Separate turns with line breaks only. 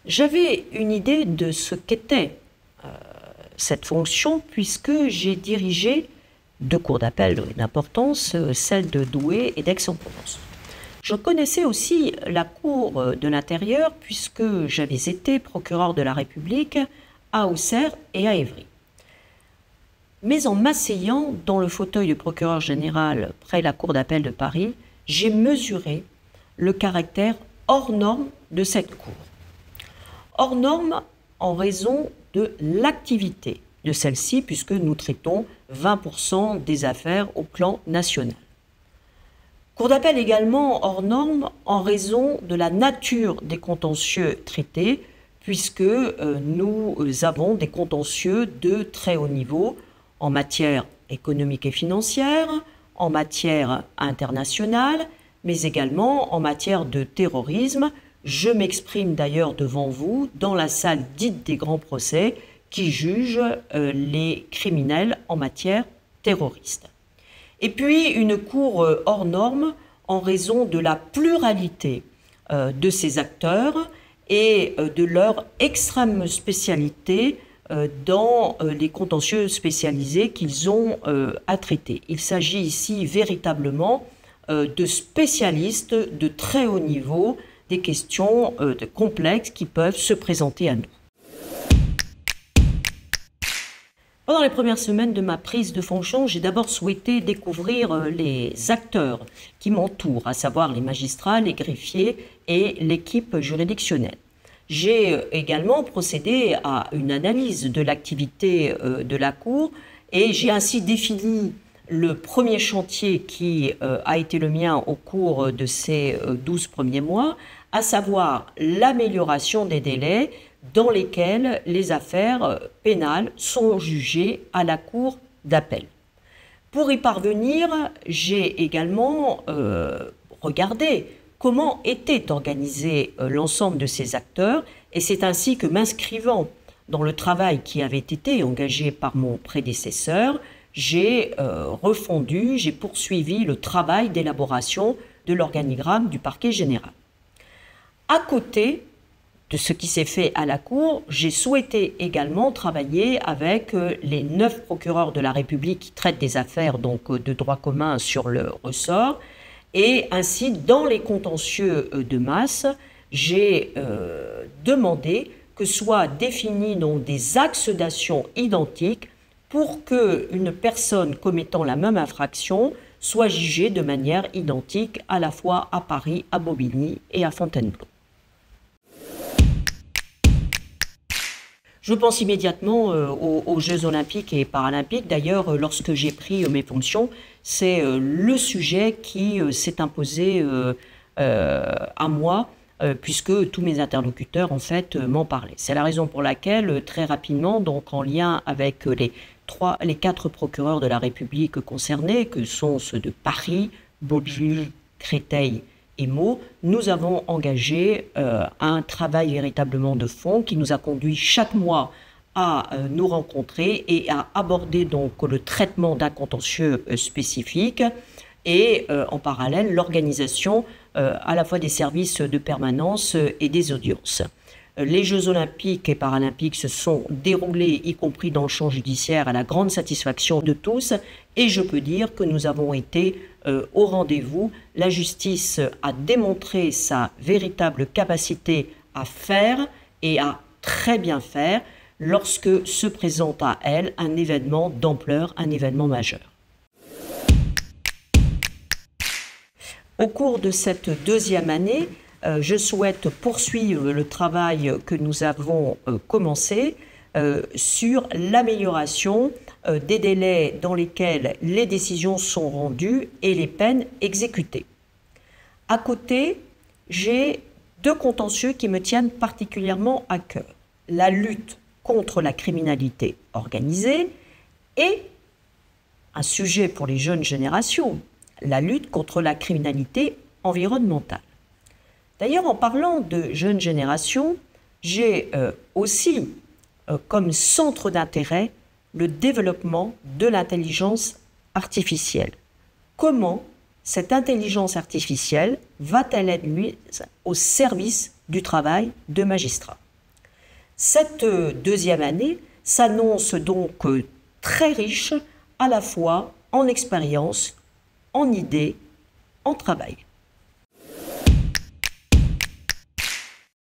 J'avais une idée de ce qu'était cette fonction puisque j'ai dirigé deux cours d'appel d'importance, celle de Douai et d'Aix-en-Provence. Je connaissais aussi la Cour de l'intérieur puisque j'avais été procureur de la République à Auxerre et à Évry. Mais en m'asseyant dans le fauteuil du procureur général près la Cour d'appel de Paris, j'ai mesuré le caractère hors norme de cette Cour. Hors norme en raison de l'activité de celle-ci, puisque nous traitons 20% des affaires au plan national. Cour d'appel également hors norme en raison de la nature des contentieux traités, puisque nous avons des contentieux de très haut niveau en matière économique et financière, en matière internationale, mais également en matière de terrorisme. Je m'exprime d'ailleurs devant vous dans la salle dite des grands procès qui juge les criminels en matière terroriste. Et puis une cour hors norme en raison de la pluralité de ces acteurs et de leur extrême spécialité dans les contentieux spécialisés qu'ils ont à traiter. Il s'agit ici véritablement de spécialistes de très haut niveau des questions complexes qui peuvent se présenter à nous. Pendant les premières semaines de ma prise de fonction, j'ai d'abord souhaité découvrir les acteurs qui m'entourent, à savoir les magistrats, les greffiers et l'équipe juridictionnelle. J'ai également procédé à une analyse de l'activité de la Cour et j'ai ainsi défini le premier chantier qui a été le mien au cours de ces 12 premiers mois, à savoir l'amélioration des délais dans lesquels les affaires pénales sont jugées à la Cour d'appel. Pour y parvenir, j'ai également regardé comment était organisé l'ensemble de ces acteurs, et c'est ainsi que, m'inscrivant dans le travail qui avait été engagé par mon prédécesseur, j'ai refondu, j'ai poursuivi le travail d'élaboration de l'organigramme du parquet général. À côté de ce qui s'est fait à la Cour, j'ai souhaité également travailler avec les 9 procureurs de la République qui traitent des affaires donc, de droit commun sur le ressort. Et ainsi, dans les contentieux de masse, j'ai demandé que soient définis donc, des axes d'action identiques pour qu'une personne commettant la même infraction soit jugée de manière identique à la fois à Paris, à Bobigny et à Fontainebleau. Je pense immédiatement aux Jeux olympiques et paralympiques. D'ailleurs, lorsque j'ai pris mes fonctions, c'est le sujet qui s'est imposé à moi, puisque tous mes interlocuteurs, en fait, m'en parlaient. C'est la raison pour laquelle, très rapidement, donc en lien avec les 4 procureurs de la République concernés, que sont ceux de Paris, Bobigny, Créteil et Meaux, nous avons engagé un travail véritablement de fond qui nous a conduit chaque mois à nous rencontrer et à aborder donc le traitement d'un contentieux spécifique et en parallèle l'organisation à la fois des services de permanence et des audiences. Les Jeux olympiques et paralympiques se sont déroulés, y compris dans le champ judiciaire, à la grande satisfaction de tous. Et je peux dire que nous avons été au rendez-vous. La justice a démontré sa véritable capacité à faire et à très bien faire lorsque se présente à elle un événement d'ampleur, un événement majeur. Au cours de cette deuxième année, je souhaite poursuivre le travail que nous avons commencé sur l'amélioration des délais dans lesquels les décisions sont rendues et les peines exécutées. À côté, j'ai 2 contentieux qui me tiennent particulièrement à cœur. La lutte contre la criminalité organisée et un sujet pour les jeunes générations, la lutte contre la criminalité environnementale. D'ailleurs, en parlant de jeunes générations, j'ai aussi comme centre d'intérêt le développement de l'intelligence artificielle. Comment cette intelligence artificielle va-t-elle être mise au service du travail de magistrats? Cette deuxième année s'annonce donc très riche à la fois en expérience, en idées, en travail.